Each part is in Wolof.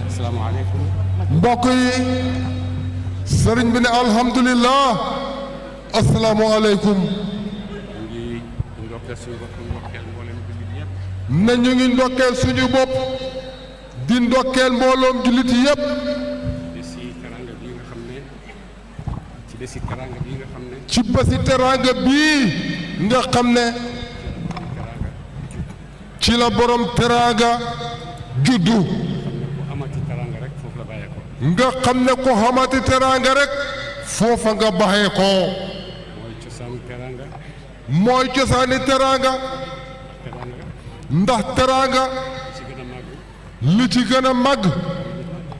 bismillah asalaamaaleykum. mbokk yi sëriñ bi ne alhamdulillah asalaamaaleykum. ñu ngi ndokkeel suñu bopp ndokkeel mboolem jullit yëpp. ne ñu ngi ndokkeel suñu bopp di ndokkeel mbooloom jullit yëpp. bési teranga bii nga xam ne ci bési teranga bii nga xam ne. ci bési teranga bii nga xam ne ci la borom teranga juddu. nga xam ne ko xamati teraanga rek foofa nga baxee ko. mooy cosaani teraanga. mooy cosaani teraanga. ndax teraanga. li ci gën a màgg.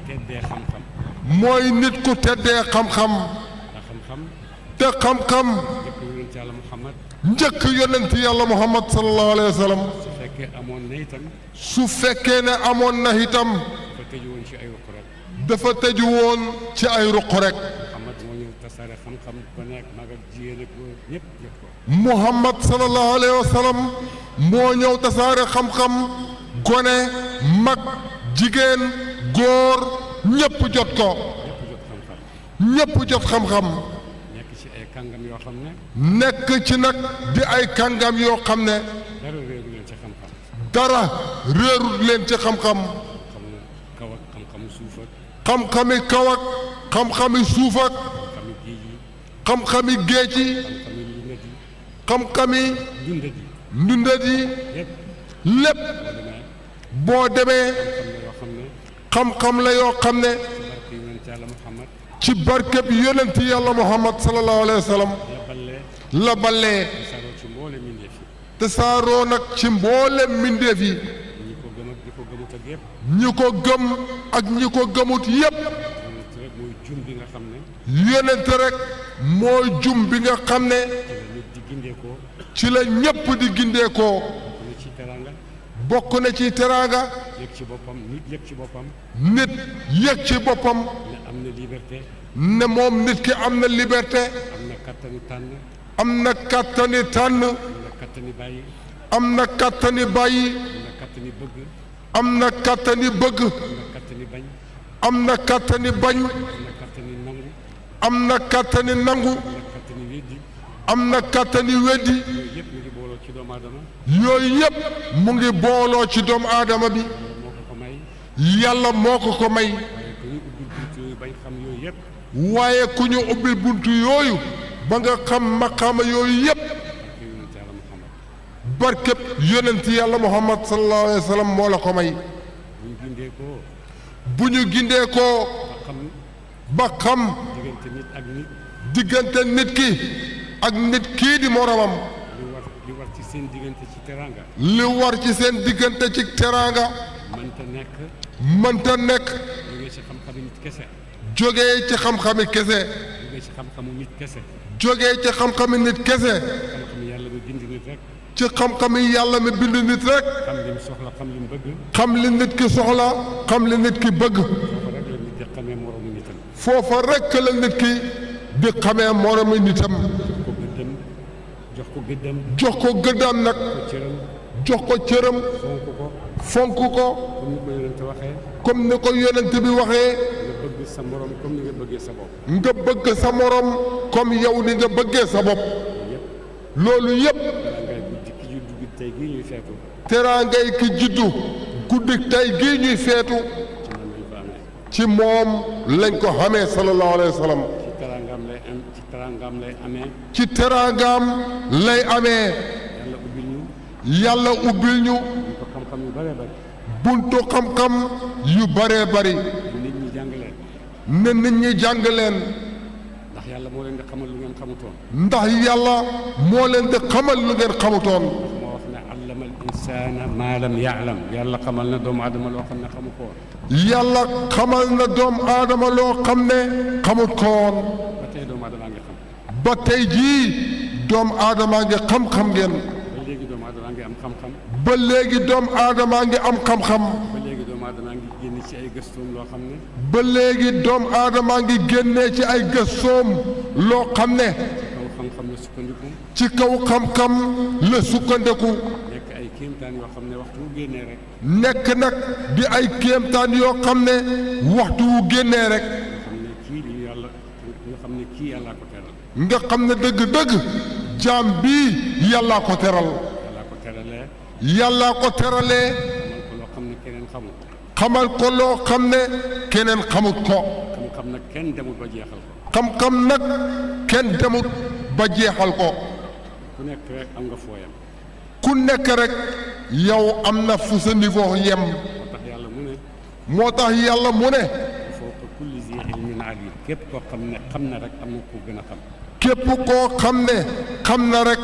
teddee xam-xam. mooy nit ku teddee xam-xam. te xam-xam. njëkk yonent yàlla Muhammad sallallahu alayhi wa sallam. su fekkee amoon na itam. su fekkee ne amoon na itam. dafa tëju woon ci ay ruq rek. Muhammad moo ñëw tasaare xam-xam ba nekk mag ak jigéen ak ñëpp jot ko. Muhammad sallallahu alayhi wa sallam moo ñëw tasaare xam-xam gone mag jigéen góor ñëpp jot ko. ñëpp jot xam-xam. nekk ci ay kàngam yoo xam ne. nekk ci nag di ay kàngam yoo xam ne. dara réeru leen ci xam-xam. dara réerut leen ci xam-xam. xam-xami kaw ak xam-xami suuf ak xam-xami géej yi xam-xami ndundat yi lépp boo demee xam-xam la yoo xam ne ci barkeb yonent yàlla Muhammad sallallahu alayhi wa sallam la ballee tasaaroo nag ci mboolem mbindeef yi. ñi ko gëm ak ñi ko gëmut yépp. yonent rek mooy jum bi nga xam ne. ci la ñépp di gindeekoo. bokk na ci teraanga. yëg ci boppam nit yëg ci boppam. nit yëg ci boppam. ne am na liberté. ne moom nit ki am na liberté. am na kattani tànn. am na kattani tànn. am na kattani bàyyi. am na kattani bàyyi. am na kattani bëgg. am na kattani bëgg. am na kattani bañ. am na kattani bañ. am na kattani nangu. am na kattani weddi. am na kattani weddi. yooyu yëpp mu ngi booloo ci doomu aadama. yooyu yëpp mu ngi booloo ci doomu aadama bi. moo ko ko may. yàlla moo ko ko may. waaye ku ñu ubbil buntu yooyu ba nga xam maqaama yooyu yëpp. barkeb yonent yàlla Muhammad sallallahu alayhi wa sallam moo la ko may. bu ñu gindee koo ba xam diggante nit ki ak nit kii di moromam. li war ci seen diggante ci teraanga. li war ci seen diggante ci teraanga. mënta nekk. mënta nekk. jógee ci xam-xami nit kese. jógee ci xam-xami kese. jógee ci xam-xamu nit kese. jógee ci xam-xami nit kese. xam-xami yàlla mi bind nit rek. ci xam-xami yàlla mi bind nit rek. xam li mu soxla xam li mu bëgg. xam li nit ki soxla xam li nit ki bëgg. foofa rek la nit ki di xamee moromu nitam. jox ko gëddam. jox ko gëddam nag. jox ko cëram. fonk ko. comme ni ko yonent bi waxee. nga bëgg sa morom comme ni nga bëggee sa bopp. nga bëgg sa morom comme yow ni nga bëggee sa bopp. loolu yépp. teraangay ki juddu guddik tey gii ñuy feetu. ci moom lañ ko xamee sallallahu alayhi wa sallam. ci teraangaam lay amee. ci teraangaam lay amee. yàlla ubbil ñu. buntu xam-xam yu bëree bëri. nit ñi jàng leen. ne nit ñi jàng leen. ndax yàlla moo leen di xamal lu ngeen xamutoon. ndax yàlla moo leen di xamal lu ngeen xamutoon. moo wax ne allama al insaana maa lam ya'lam. yàlla xamal na doomu aadama loo xam ne xamu ko woon. yàlla xamal na doomu aadama loo xam ne xamut ko woon. ba tey doomu aadama ngi xam. ba tey jii doomu aadama ngi xam-xam ngeen. ba léegi doomu aadama ngi am xam-xam. ba léegi doomu aadama ngi am xam-xam. ba léegi doomu aadama ngi génn ci ay gëstoom loo xam ne. ba léegi doomu aadama ngi génnee ci ay gëstoom loo xam ne. ci kaw xam-xam la sukkandiku. ci kaw xam-xam la sukkandiku. nekk ay kéemtaan yoo xam ne waxtu bu génnee rek. nekk nag di ay kéemtaan yoo xam ne waxtu wu génnee rek nga xam ne kii yàllaa ko teral. nga xam ne dëgg-dëgg jaam bii yàllaa ko teral. yàllaa ko teralee. yàllaa ko teralee. xamal ko loo xam ne keneen xamul. xamal ko loo xam ne keneen xamut ko. xam-xam nag kenn demut ba jeexal ko. xam-xam nag kenn demut ba jeexal ko. ku nekk rek am nga fooyam. ku nekk rek yow am na fu sa niveau yem. moo tax yàlla mu ne. moo tax yàlla mu ne. fawqa kulli zi ilmin alim. képp koo xam ne xam na rek am na ku gën a xam. képp koo xam ne xam na rek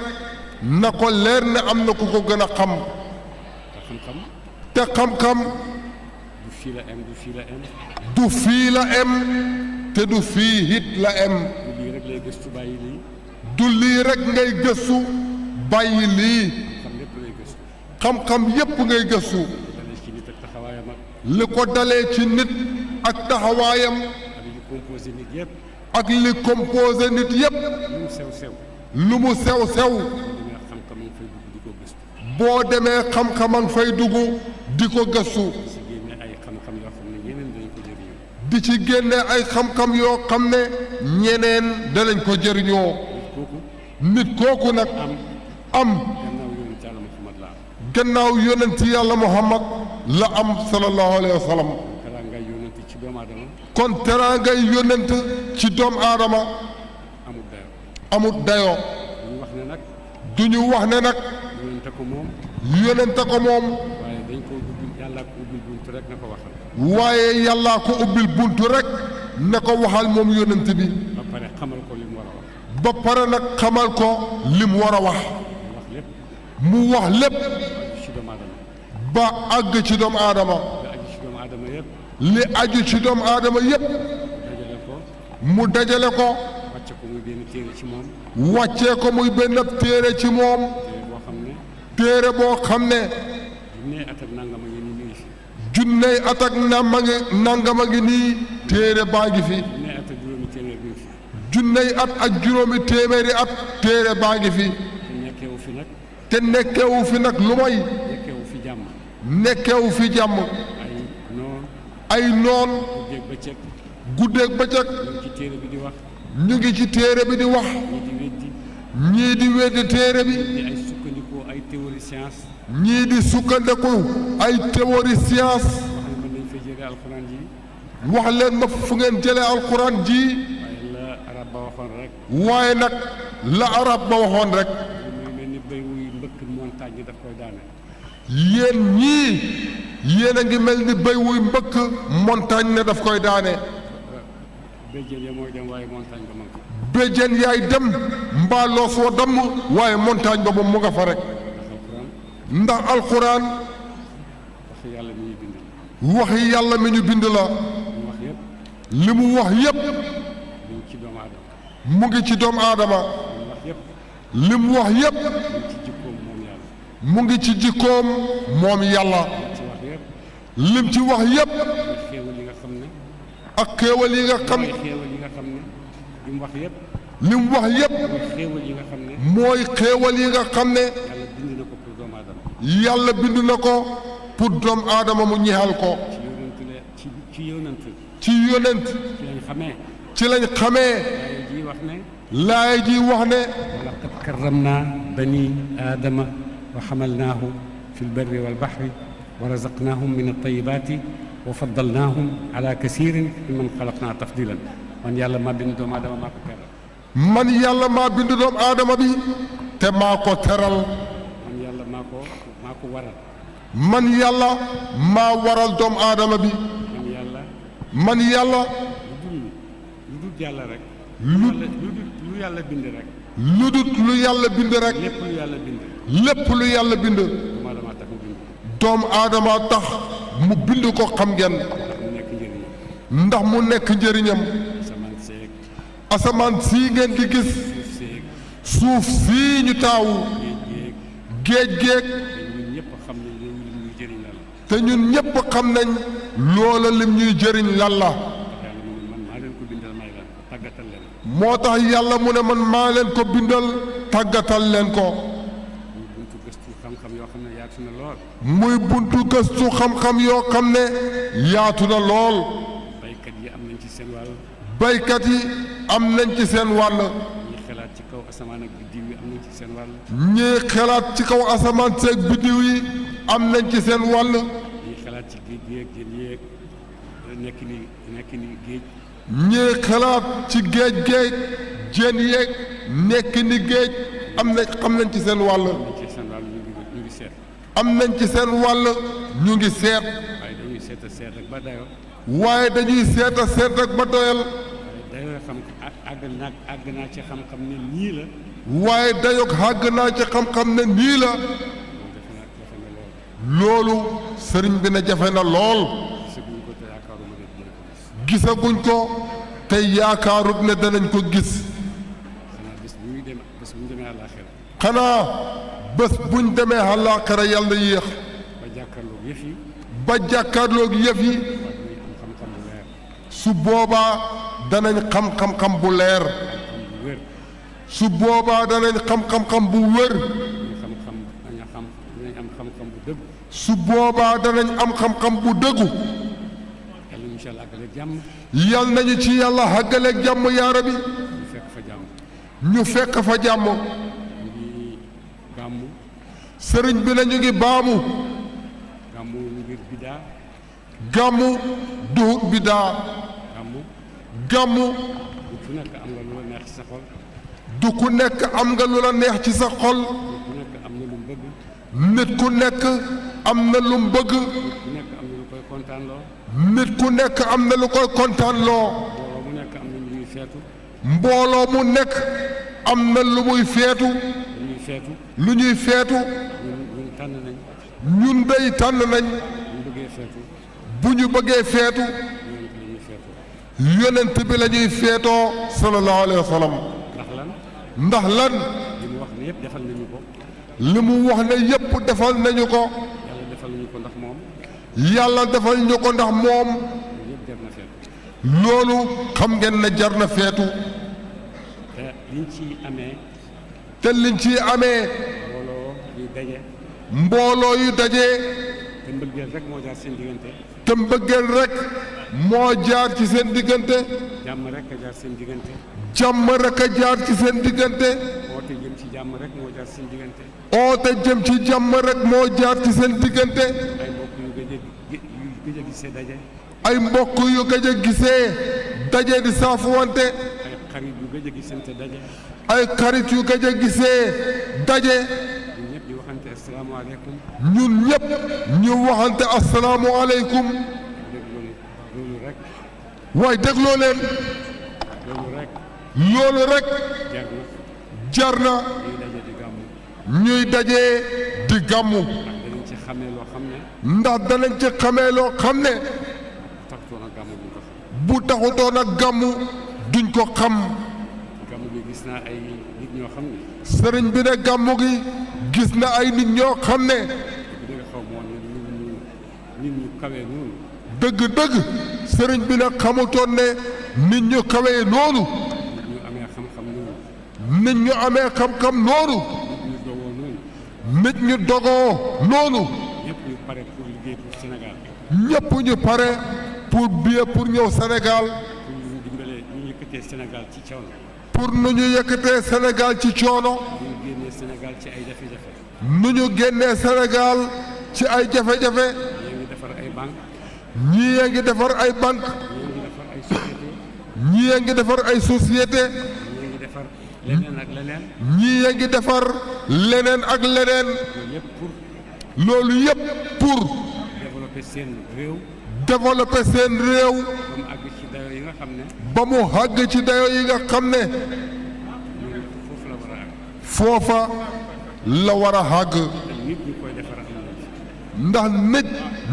na ko leer ne am na ku ko gën a xam. te xam-xam. te xam-xam. du fii la em du fii la em. du fii la em te du fii it la em. du lii rek lay gëstu bàyyi lii. du lii rek ngay gëstu bàyyi lii. xam lépp lay gëstu. xam-xam yépp ngay gëstu. dalee ci nit ak taxawaayam ak. li ko dalee ci nit ak taxawaayam. ak li composé nit yëpp. ak li composé nit yépp. lu mu sew sew. lu mu sew sew. boo demee xam-xam nga fay dugg di ko gëstu. boo demee xam-xam a nga fay dugg di ko gëstu. di si génne ay xam-xam yoo xam ne ñeneen dañ ko jëriñoo. di ci génne ay xam-xam yoo xam ne ñeneen danañ ko jëriñoo. kooku. nit kooku nag am gannaaw yonent yàlla Muhammad la. gannaaw yonent yàlla Muhammad la am sallallahu alayhi wa sallam. teraangay yonent ci doomu aadama. kon teraangay yonent ci doomu aadama amul dayo. amut dayoo. ñu wax ne nag. du ñu wax ne nag yonente ko moom. yonente ko moom. waaye dañ ko ubbil yàllaa ko ubbil buntu rek na ko waxal. waaye yàllaa ko ubbil buntu rek ne ko waxal moom yonent bi. ba pare xamal ko li mu war a wax. ba pare nag xamal ko li mu war a wax. wax lépp. mu wax lépp ci doomu aadama. ba àgg ci doomu aadama. nga aju ci doomu aadama yëpp. li aju ci doomu aadama yépp dajale ko. mu dajale ko. wàcce ko muy benn téere ci moom. wàccee ko muy benn téere ci moom. téere boo xam ne. téere boo xam ne. junne at ak nangam a ngi nii mi ngi fi. junney at ak nangam a ngi nii téere baa ngi fi. junne at ak juróomi téeméer mi ngi fi. junney at ak juróomi téeméeri at téere baa ngi fi. te nekkeewu fi nag. te nekkewu fi nag lu may. nekkeewu fi jàmm. nekkewu fi jàmm. ay noon. ay noon. guddeeg bëccëg. guddeeg bëccëg. ñu ngi ci téere bi di wax. ñu ngi ci téere bi di wax. ñii di weddi. ñii di weddi téere bi. di ay sukkandikoo ay théorie science. ñii di sukkandiku ay théorie science. wax ne mën nañ fa jëlee alxuraan ji. wax leen ma fu ngeen jëlee alxuraan ji. waaye la arab ba waxoon rek. waaye nag la arab ba waxoon rek. muy mel ni béy wuy mbëkk montagne daf koy daane. yéen ñii yéen a ngi mel ni béy wuy mbëkk montagne ne daf koy daane. béjjén ya mooy dem waaye montagne ba mag. béjjén yaay dem mbaa loos wa damm waaye montagne ba moom mu nga fa rek. ndax alxuraan. wax yàlla mi ñu bind. waxi yàlla mi ñu bind la. mu wax yëpp. li mu wax yépp mu ngi ci doomu aadama. mu ngi ci doomu aadama. mu wax yëpp. li mu wax yépp mu ngi ci jikkoom moom yàlla. mu ngi ci jikkoom moom yàlla. ci wax yëpp. lim ci wax yépp muy xéewal yi nga xam ne. ak xéewal yi nga xam mooy xéewal yi nga xam ne. li mu wax yëpp. li mu wax yépp mooy xéewal yi nga xam ne. mooy xéewal yi nga xam ne yàlla bind na ko pour doomu aadama. yàlla bind na ko pour doomu aadama mu ñeexal ko. ci yonent. ci yonent. ci lañ xamee. ci lañ xamee. waaye ji wax ne. laay ji wax ne. wa laqad karramna bani aadama wa xamalnaahum fi lbarri walbaxri wa razaqnaahum min altayibaati wa faddalnaahum ala kasirin mimman xalaqnaa tafdilan. man yàlla maa bind doomu aadama maa ko teral. man yàlla maa bind doomu aadama bi te maa ko teral. man yàlla maa ko waral. man yàlla maa waral doomu aadama bi. man yàlla. man yàlla. lu dul yàlla rek. lu yàlla bind rek. lu dul lu yàlla bind rek. lépp lu yàlla bind. lépp lu yàlla bind. doomu aadama tax mu bind. doomu aadama tax mu bind ko xam ngeen. ndax mu nekk njëriñam. ndax mu nekk njëriñam. asamaan seeg. asamaan sii ngeen di gis. suuf seeg. suuf sii ñu taawu. géej géeg. géej géej. te ñun ñëpp xam ne loolu lim ñuy jëriñ lan la. te ñun ñëpp xam nañ loola lim ñuy jëriñ lan la. moo tax yàlla mu ne man maa leen ko bindal tàggatal leen ko. muy buntu gëstu xam-xam yoo xam ne yaatu yaatu na lool. muy buntu gëstu xam-xam yoo xam ne yaatu na lool. baykat yi am nañ ci seen wàll. baykat yi am nañ ci seen wàll. ñii xalaat ci kaw asamaan ak biddiw yi am nañ ci seen wàll. ñii xalaat ci kaw asamaan seeg biddiw yi am nañ ci seen wàll. ñii xalaat ci géej gi ak jën yeeg nekk ni géej. ñii xalaat ci géej jën yeeg nekk ni géej am nañ ci seen wàll. ñu ngi seet. am nañ ci seen wàll ñu ngi seet. waaye dañuy seet a seet rek ba dayoo. waaye dañuy seet a seet rek ba doyal. dayoo xam àgg naa ci xam-xam ne nii la. waaye dayoo àgg naa ci xam-xam ne nii la. loolu sëriñ bi ne jafe na lool. gisaguñ ko te yaakaarut ne danañ ko gis. xanaa bés buñ demee àllaaxira yàlla yéex. ba jàkkaarloog yëf yi. su boobaa danañ xam-xam-xam bu leer. su boobaa danañ xam-xam-xam bu wér. su boobaa danañ am xam-xam bu dëggu. yal nañu ci yàlla àggaleeg jàmm yaa rabbi. ñu fekk fa jàmm. sëriñ bi na ñu ngi baamu. gàmmu duhut bidaa. gàmmu du ku nekk am nga lu la neex ci sa xol. nit ku nekk am na lu mu bëgg. nit ku nekk am na lu koy kontaanloo. mbooloo mu nekk am na lu muy feetu. lu ñuy feetu. ñun day tànn nañ. bu ñu bëggee feetu. yonent bi la ñuy feetoo sallallahu alayhi wa sallam. ndax lan. li mu wax ne yépp defal nañu ko. yàlla defal ñu ko ndax moom. loolu xam ngeen ne jar na feetu. te liñ ciy amee. mbooloo yu daje. te mbëggeel rek moo jaar seen diggante. te mbëggeel rek moo jaar ci seen diggante. jàmm rek a jaar seen diggante. jàmm rek a jaar ci seen diggante. oote jëm ci jàmm rek moo jaar seen diggante. oote jëm ci jàmm rek moo jaar ci seen diggante. ay mbokk yu gëj a gisee daje. ay mbokk yu gëj a gisee daje di saafuwante. ay xarit yu gëj a gisante daje. ay xarit yu gëj a gisee daje. ñun ñëpp ñu waxante asalaamaaleykum. ñun ñëpp ñu waxante asalaamualeykum. loolu rek. waaye dégloo leen. loolu rek. jar na. ñuy daje di gàmmu. ndax danañ ci xamee loo xam ne. bu taxutoon ak gàmmu duñ ko xam. gàmmu gi gis naa ay nit ñoo xam ne. sëriñ bi ne gàmmu gi gis na ay nit ñoo xam ne. nit ñu kawee noonu. dëgg-dëgg sëriñ bi ne xamutoon ne nit ñu kawee noonu. nit ñu amee xam-xam noonu. nit ñu dogoo noonu. ñëpp ñu pare pour liggéey pour Sénégal. ñëpp ñu pare pour billet pour ñëw Sénégal. pour ñu dimbale ñu yëkkatee Sénégal ci coono. pour nu ñu yëkkatee Sénégal ci coono. ñu génnee Sénégal ci ay jafe-jafe. nu ñu génnee Sénégal ci ay jafe-jafe. ñii ngi defar ay banque. ñii a ngi defar ay banque. ñii a ngi defar ay société. ñii a ngi defar ay société. ñii ngi defar leneen ak leneen. ñii a ngi defar leneen ak leneen. loolu yëpp pour. développer seen réew. développer seen réew. ba mu àgg ci dayo yi nga xam ne. ba mu àgg ci dayo yi nga xam ne. foofa la war a àgg. nit ñu koy defar am nañ fi. ndax nit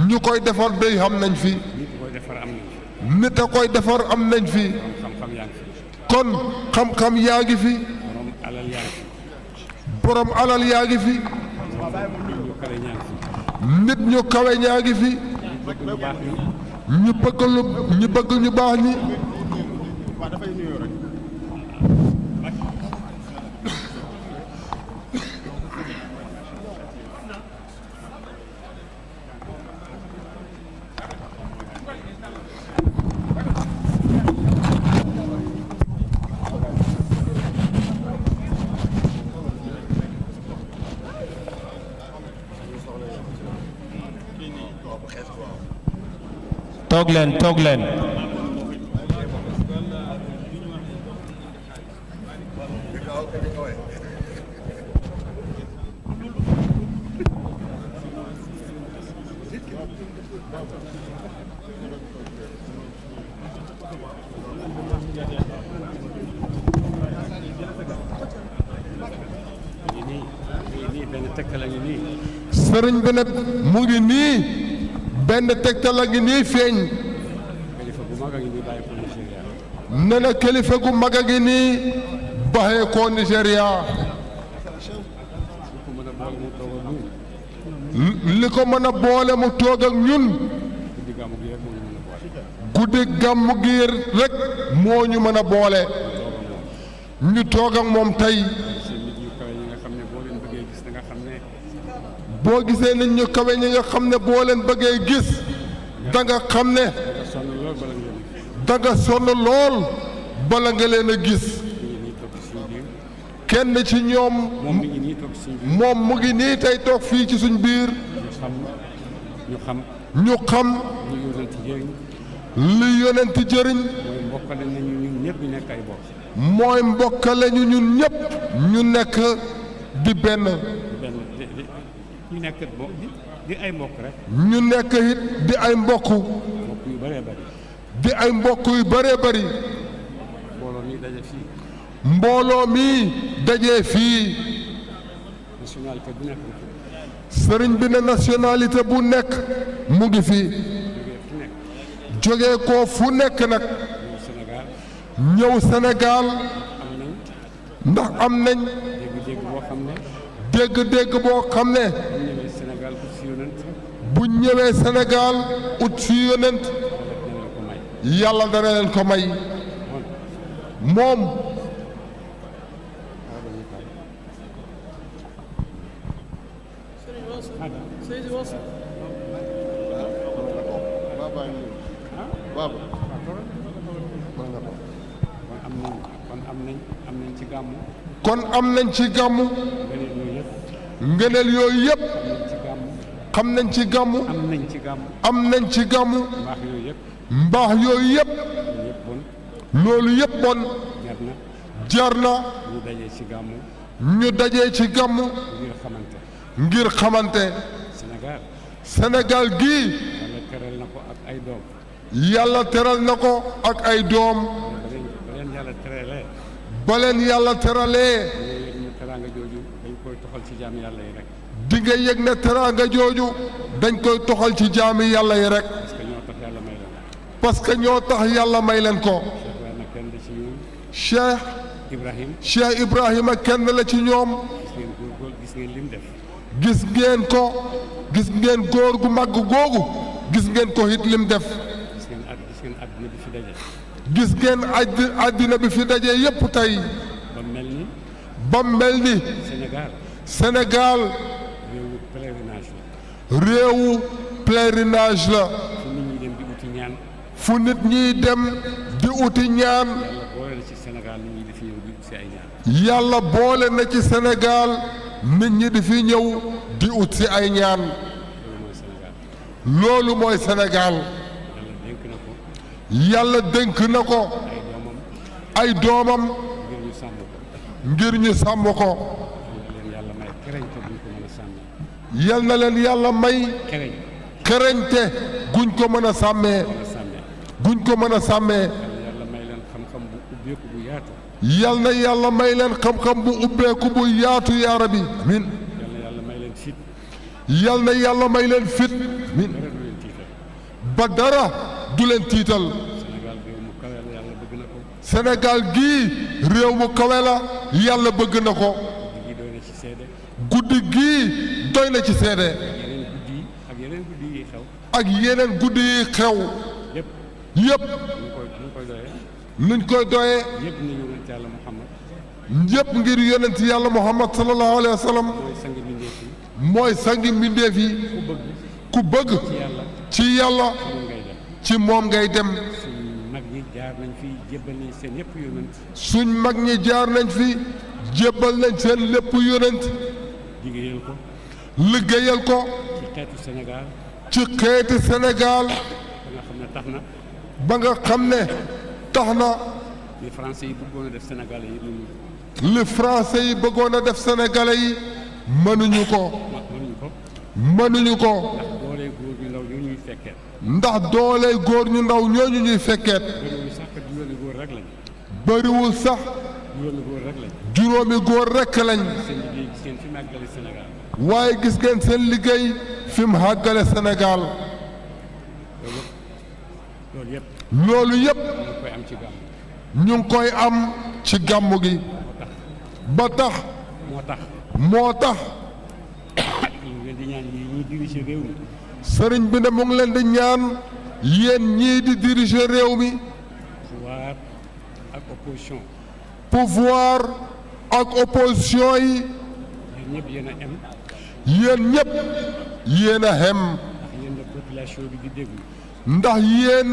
ñu koy defar day xam nañ fi. nit koy defar am nañ fi. nit a koy defar am nañ fi. xam-xam yaa ngi fi. kon xam-xam yaa ngi fi. borom alal yaa ngi fi. borom alal yaa ngi fi. nit ñu kawe ñaa ngi fi. ñu bëgg ñu baax ñi. toog leen toog leen. sëriñ bi nag mu ngi nii benn tegtal a ngi nii feeñ. ne na kilifa gu mag a ngi nii baxee ko Nigéria. li ko mën a boole mu toog ak ñun. guddi gàmmu gi rek moo ñu mën a boole. ñu toog ak moom tey. boo gisee nit ñu kawe ñi nga xam ne boo leen bëggee gis da nga xam ne da nga sonn lool bala nga leen a gis. kenn ci ñoom moom mu ngi nii tey toog fii ci suñ biir. ñu xam li yonent jëriñ mooy mbokkale ñu ñun ñëpp ñu nekk di benn. ñu nekk di ay mbokk rek. ñu nekk it di ay mbokk. mbokk yu bëree bëri. di ay mbokk yu bëree bëri. mbooloo mi daje fii. mbooloo mi daje fii. nationalité bu nekk. sëriñ bi ne nationalité bu nekk mu ngi fii. jógee ko fu nekk nag. ñëw Sénégal. ndax am nañ. dégg-dégg boo xam ne. dégg-dégg boo xam ne. bu ñëwee Sénégal ut si yonent. yàlla dana leen ko may. moom. kon am nañ ci gàmmu. ngëneel yooyu yëpp. xam nañ ci gàmmu. am nañ ci gàmmu. mbaax yooyu yëpp. loolu yëpp bon. jar na. ñu dajee ci gàmmu. ngir xamante. Sénégal gii. yàlla teral na ko ak ay doom. ba leen yàlla teralee. di nga yëg ne teraanga jooju dañ koy toxal ci jaami yàlla yi rek. parce que ñoo tax yàlla may leen ko. Cheikh Ibrahima kenn la ci ñoom. gis ngeen ko. gis ngeen góor gu màgg googu. gis ngeen ko it lim def. gis ngeen àddina bi fi daje yépp tey. ba mel ni. Sénégal. réewu pèlerinage la. fu nit ñiy dem di uti ñaan. yàlla boole na ci Sénégal nit ñi di fi ñëw di ut si ay ñaan. loolu mooy Sénégal. yàlla dénk na ko. ay doomam. ngir ñu sàmm ko. yal na leen yàlla may. xereñte guñ ko mën a sàmmee. guñ ko mën a sàmmee. yal na yàlla may leen xam-xam bu ubbeeku bu yaatu yaa rabbi. amiin. yal na yàlla may leen fit. amiin. ba dara du leen tiital. Sénégal gii réew mu kawe la yàlla bëgg na ko. guddi gii doy na ci seede. ak yeneen guddi yi xew. yëpp. nuñ koy doyee. yëpp ngir yonent yàlla Muhammad sallallahu alayhi wa sallam. mooy sangi mbindeef yi. ku bëgg. ci yàlla. ci moom ngay dem. suñ mag ñi jaar nañ fi jébbal nañ seen lépp yonent. liggéeyal ko. liggéeyal ko. ci xeetu Sénégal. ci xeeti Sénégal ba nga xam ne tax na ba nga xam ne tax na li français yi bëggoon a def Sénégalais yi mënuñu li français yi bëggoon a def Sénégalais yi mënuñu ko mënuñu ko mënuñu ko ndax doole góor ñu ndaw ñooñu ñuy fekkeet ndax doole góor ñu ndaw ñooñu ñuy fekkeet bëriwul sax juróomi góor rek lañ bëriwul sax juróomi góor rek lañ juróomi góor rekk lañ seen liggéey gis ngeen fi mu àggale Sénégal waaye gis ngeen seen liggéey fi mu àggale Sénégal loolu yëpp loolu yépp ñu ngi koy am ci gàmm ñu ngi koy am ci gàmmu gi ba tax moo tax moo tax ñu leen di ñaan ñi diriger réew mi sëriñ bi ne mu ngi leen di ñaan yéen ñii di diriger réew mi pouvoir ak opposition pouvoir ak opposition yi yéen ñëpp yéen a am yéen ñépp yéen a xem ndax yéen la population bi di déglu ndax yéen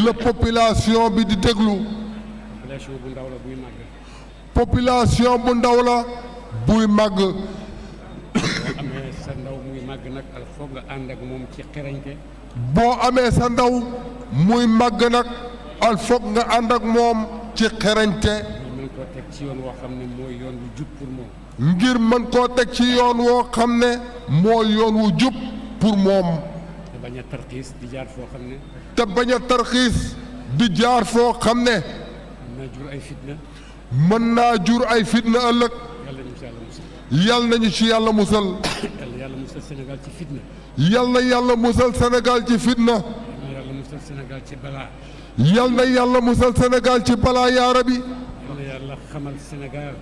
la population bi di déglu population bu ndaw la buy màgg population bu ndaw la buy màgg boo amee sa ndaw muy màgg nag al foog nga ànd ak moom ci xerañte boo amee sa ndaw muy màgg nag al foog nga ànd ak moom ci xerañte ñu mën koo teg ci yoon woo xam ne mooy yoon wu jub pour moom ngir mën koo teg ci yoon woo xam ne mooy yoon wu jub pour moom te bañ a tarxiis di jaar foo xam ne te bañ a tarxiis di jaar foo xam ne mën naa jur ay fitna mën naa jur ay fitna ëllëg yàlla ñu ci yàlla musal yal nañu ci yàlla musal yàlla musal Sénégal ci fitna yal na yàlla musal Sénégal ci fitna yàlla musal Sénégal ci balaa yal na yàlla musal Sénégal ci balaa yaara bi yàlla yàlla xamal Sénégal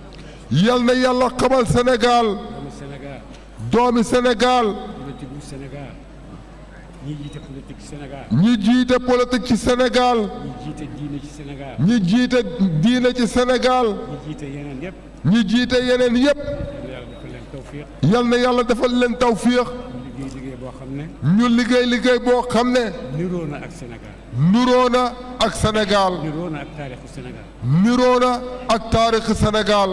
yal na yàlla xamal Sénégal doomu Sénégal doomi Sénégal politique bu Sénégal ñi jiite politique ci Sénégal ñi jiite politique ci Sénégal ñi jiite diine ci Sénégal ñi jiite diine ci Sénégal ñi jiite yeneen yëpp ñi jiite yeneen yépp yàlla yàlla defal leen tawfiq yal na yàlla defal leen tawfiix ñu liggéey liggéey boo xam ne ñu liggéey liggéey boo xam ne niroo na ak Sénégal nuroo na ak Sénégal niroo na ak taarixu Sénégal niroo na ak taarixi Sénégal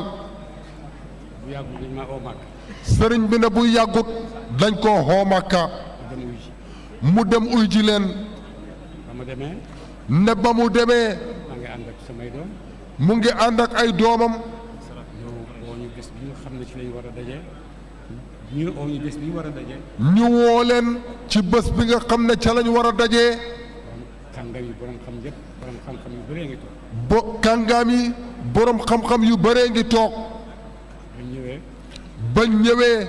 bu yàggul dañ maa oo màgg sëriñ bi ne bu yàggut dañ koo xoo Makka dem wuy ji mu dem uy ji leen ba ma demee ne ba mu demee maa ngi ànd ak samay doom mu ngi ànd ak ay doomam ñëw woo ñu bés bi nga xam ne ci lañ war a daje ñu oo ñu bés bi ñu war a daje ñu woo leen ci bés bi nga xam ne ca lañ war a dajee kàngam yi borom xam yëpp borom xam-xam yu bëree ngi toog bo kàngaam yi borom xam-xam yu bëree ngi toog bañ ñëwee bañ ñëwee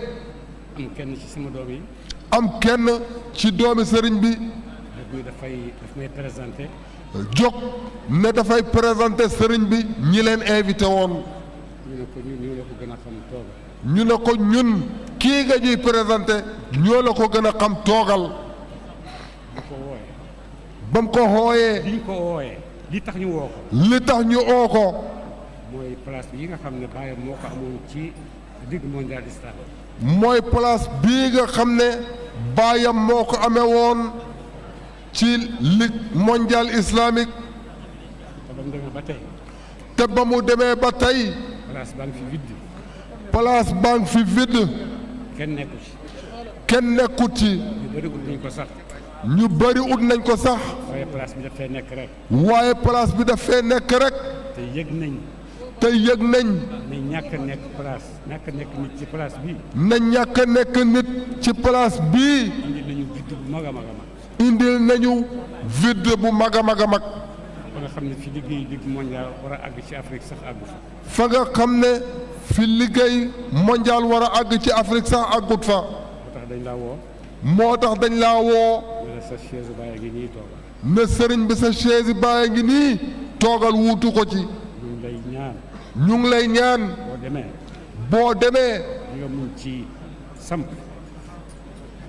am kenn ci sama doom yi am kenn ci doomi sëriñ bi daf may présenté jóg ne dafay présenté sëriñ bi ñi leen invité woon ñu ne ko ñu la ko gën a xam toogal ñu ne ko ñun kii nga ñuy présenté ñoo la ko gën a xam toogal bu ko wooyee ba mu ko xooyee li ñu ko wooyee li tax ñu woo ko li tax ñu oo ko mooy place bi nga xam ne bàyyam moo ko amoon ci ligue mondiale islam mooy place bii nga xam ne baayam moo ko amee woon ci ligue mondiale islamique te ba mu demee ba tey te ba mu demee ba tey place baa ngi fi vide place baa ngi fi vide kenn nekku ci kenn nekkut ci ñu bëri ut nañ ko sax ñu bëri ut nañ ko sax waaye place bi dafay nekk rek waaye place bi dafay nekk rek te yëg nañ te yëg nañ ne ñàkk a nekk place ñàkk a nekk nit ci place bi na ñàkk a nekk nit ci place bii indi nañu vide bu mag a mag a mag indil nañu vide bu mag a mag a mag ba nga xam ne fi liggéey ligue mondial war a àgg ci Afrique sax àggu fa fa nga xam ne fi liggéey mondial war a àgg ci Afrique sax àggut fa moo tax dañ laa woo moo tax dañ laa woo ne la sa chaise bàyyi ngi nii toogal ne sëriñ bi sa chaise bàyyi ngi nii toogal wuutu ko ci ñu lay ñaan ñu ngi lay ñaan boo demee boo demee li nga mun ci samp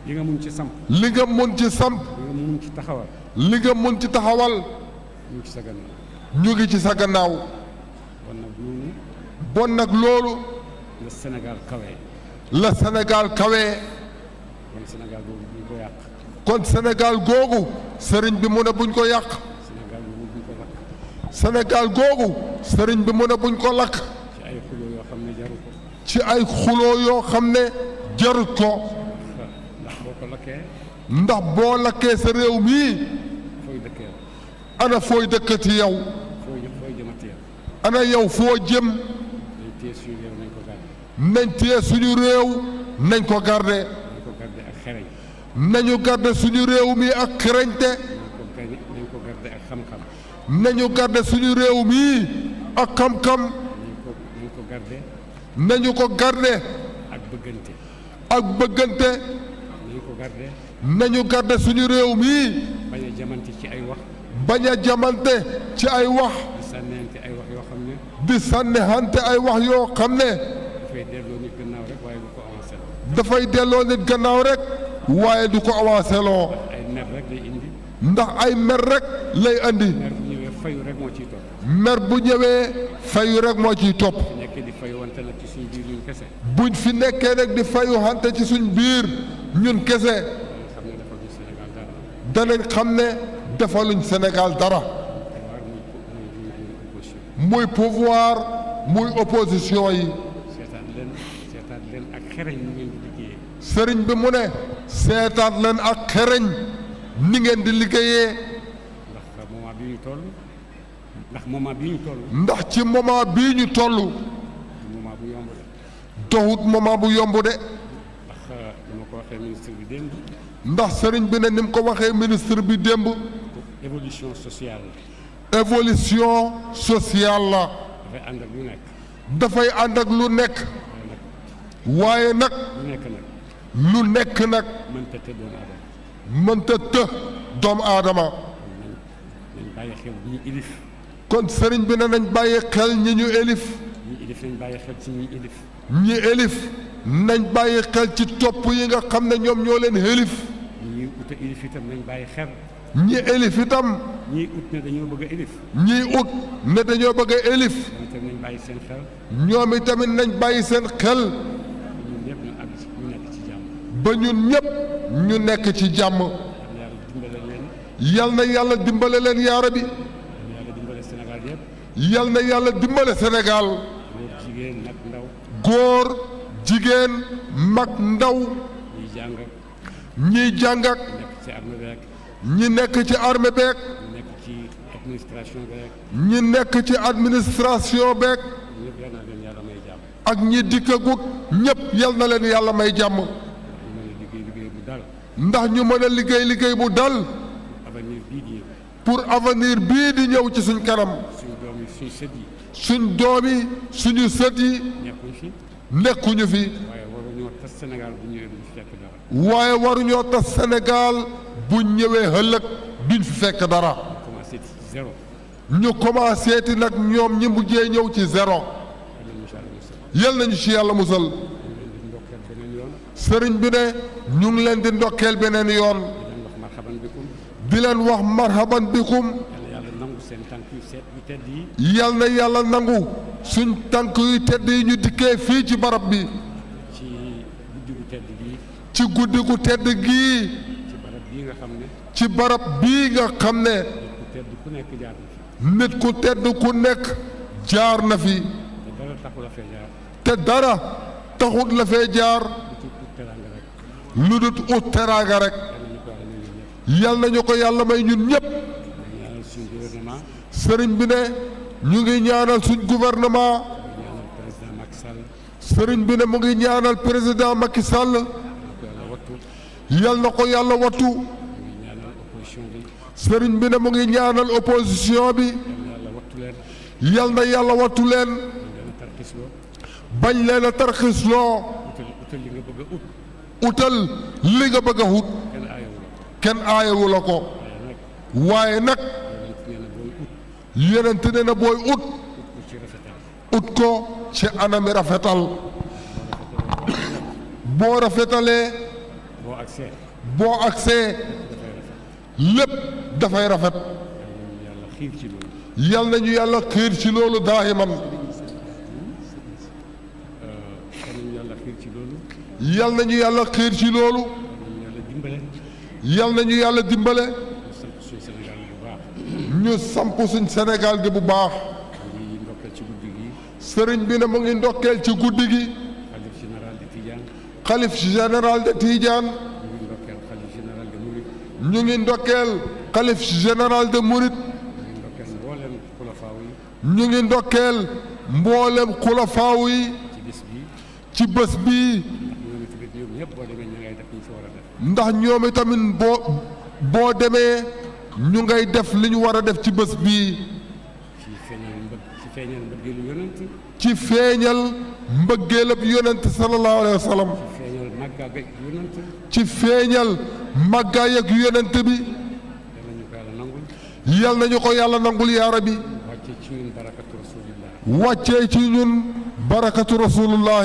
li nga mun ci samp li nga mun ci samp li nga mun ci taxawal li nga mun ci taxawal ñu ngi ci sa gannaaw ñu ngi ci sa gannaaw kon nag ñooñu bon nag loolu la Sénégal kawee la Sénégal kawee kon Sénégal boobu buñ ko yàq kon Sénégal googu sëriñ bi mu ne buñ ko yàq Sénégal boobu buñ ko lakk Sénégal googu sëriñ bi mu ne buñ ko lakk ci ay xuloo yoo xam ne jaru ko ci ay xuloo yoo xam ne jarut ko ndax boo ko lakkee ndax boo lakkee sa réew mii fooy dëkkee ana fooy dëkkati yow fooy jëmati yow. ana yow foo jëm nañ téye suñu réew nañ ko garder. nañ téye suñu réew nañ ko garde nañ ko garder ak xereñ. nañu garde suñu réew mi ak xereñte nañ ko garder ak xam-xam. nañu garde suñu réew mi ak xam-xam nañ ko garder nañu ko garde ak bëggante. ak bëggante nañ ko garder nañu garde suñu réew mi bañ a jamante ci ay wax. bañ a jamante ci ay wax di sànnante ay wax yoo xam ne di sànnihante ay wax yoo xam ne dafay delloo nit gannaaw rek waaye du ko avancé la. dafay delloo nit gannaaw rek waaye du ko avancé loo ay mer rek lay indi. ndax ay mer rek lay andi mer bu ñëwee fayu rek moo ciy topp. mer bu ñëwee fayu rek moo ciy topp su nekkee di fayu wante nag ci suñu biir ñun kese. buñ fi nekkee nag di fayu hante ci suñ biir ñun kese dañ xam ne dafa ñu Sénégal dara. danañ xam ne defaluñ Sénégal dara muy pouvoir muy opposition yi seetaat leen ak xereñ ñu ngeen di liggéeyee. sëriñ bi mu ne seetaat leen ak xereñ ni ngeen di liggéeyee ndax moment bi ñu toll ndax moment bi ñu toll ndax ci moment bii ñu toll moment bu yomb la. doxut moment bu yomb de ndax dama ko waxee ministre bi démb. ndax sëriñ bi ne ni mu ko waxee ministre bi démb évolution sociale évolution sociale la dafay ànd ak lu nekk. dafay ànd ak lu nekk waaye nag lu nekk nag lu nekk nag mënta te doomu aadama. mënta të doomu aadama nañ bàyyi xel ñi ilif. kon sëriñ bi ne nañ bàyyi xel ñi ñu élif ñi ilif nañ bàyyi xel ci ñi ilif. ñi élif nañ bàyyi xel ci topp yi nga xam ne ñoom ñoo leen élif ñi ut a ilif itam nañ bàyyi xel. ñi élif itam ñii ut ne dañoo bëgg a ilif. ñii ut ne dañoo bëgg a élif ñoom itam nañ bàyyi seen xel. ñoom itamit nañ bàyyi seen xel ñun ñëpp ñu àgg ci ñu nekk ci jàmm. ba ñun ñëpp ñu nekk ci jàmm yàlla dimbale leen. yal na yàlla dimbale leen yaara bi yàlla dimbale Sénégal yëpp. yal na yàlla dimbale Sénégal góor jigéen nag ndaw. góor jigéen mag ndaw ñuy jàng ñiy jàng ak nekk ci armée beeg. ñi nekk ci armée beeg ñu nekk ci administration beeg. ñi nekk ci administration beeg ñëpp yal na leen yàlla may jàmm. ak ñi dikkagut ñëpp yal na leen yàlla may jàmm ñu mën a liggéey liggéey bu dal. ndax ñu mën a liggéey liggéey bu dal avenir bii di ñëw. pour avenir bii di ñëw ci suñ kanam suñu doom yi suñu sët yi. suñ doom yi suñu sët yi nekkuñ fi. nekkuñu fi waaye waruñoo tas Sénégal bu ñëwee duñ fi fekk dara. waaye waruñoo tas Sénégal bu ñëwee ëllëg duñ fi fekk dara commencé ci zéro. ñu commencé ti nag ñoom ñi mujjee ñëw ci zéro yal nañu ci yàlla musal ndokkeel beneen yoon. sëriñ bi ne ñu ngi leen di ndokkeel beneen yoon di leen wax marhaban bikum. di leen wax marhaban bikum yàlla nangu seen tànk yu seet yu tedd yi. yal na yàlla nangu suñ tànk yu tedd yi ñu dikkee fii ci barab bi ci guddi gu tedd gii. ci guddi gu tedd gii ci barab bii nga xam ne. ci barab bii nga xam ne ku tedd ku nekk jaar na fi. nit ku tedd ku nekk jaar na fi te dara taxul a fee jaar. te dara taxut la fee jaar lu ci ut teraanga rek. lu dut ut teraanga rek yal nañu ko yàlla may ñun ñëpp. yal nañu ko yàlla may ñun ñëpp ñaanal suñu gouvernement. sëriñ bi ne ñu ngi ñaanal suñ gouvernement ñaanal président Macky Sall. sëriñ bi ne mu ngi ñaanal président Macky Sall ko yàlla wattu. yal na ko yàlla wattu ñu ngi ñaanal opposition bi. sëriñ bi ne mu ngi ñaanal opposition bi yàlla wattu leen. yal na yàlla wattu leen ñu leen a tarxisloo. bañ leen a tarxisloo utal li nga bëgg a ut. utal li nga bëgg a wut kenn aayewu la. kenn aayewu la ko waaye nag. waaye nag yonent nee na booy ut. yonent ne na booy ut ut ci rafetal. ut ko ci anami rafetal boo rafetalee boo agsee. boo agsee lépp dafay rafet yàlla xiir ci loolu. yal nañu yàlla xiir ci loolu daahiman yàlla xiir ci loolu. yal nañu yàlla xiir ci loolu yàlla dimbale. yal nañu yàlla dimbale ñu samp suñu Sénégal bi bu baax. ñu samp suñ Sénégal gi bu baax ñu ngi ndokkal ci guddi gi. sëriñ bi ne mu ngi ndokkeel ci guddi gi xalif général de Tidiane. xalif général de Tidiane ñu ngi ndokkeel xalif général de ñu ngi ndokkeel xalif général de Mouride. ñu ngi ndokkeel mboolem xulafaaw yi ci bés bii ndax ñoom itamit boo demee ñu ngay def li ñu war a def ci bés bii ci feeñal mbëggeelab yonent sallallahu alayhi wa sallam ci feeñal màggaay ak yonent bi yal nañu ko yàlla nangul yaa rabbi wàccee ci ñun barakatu rasulullah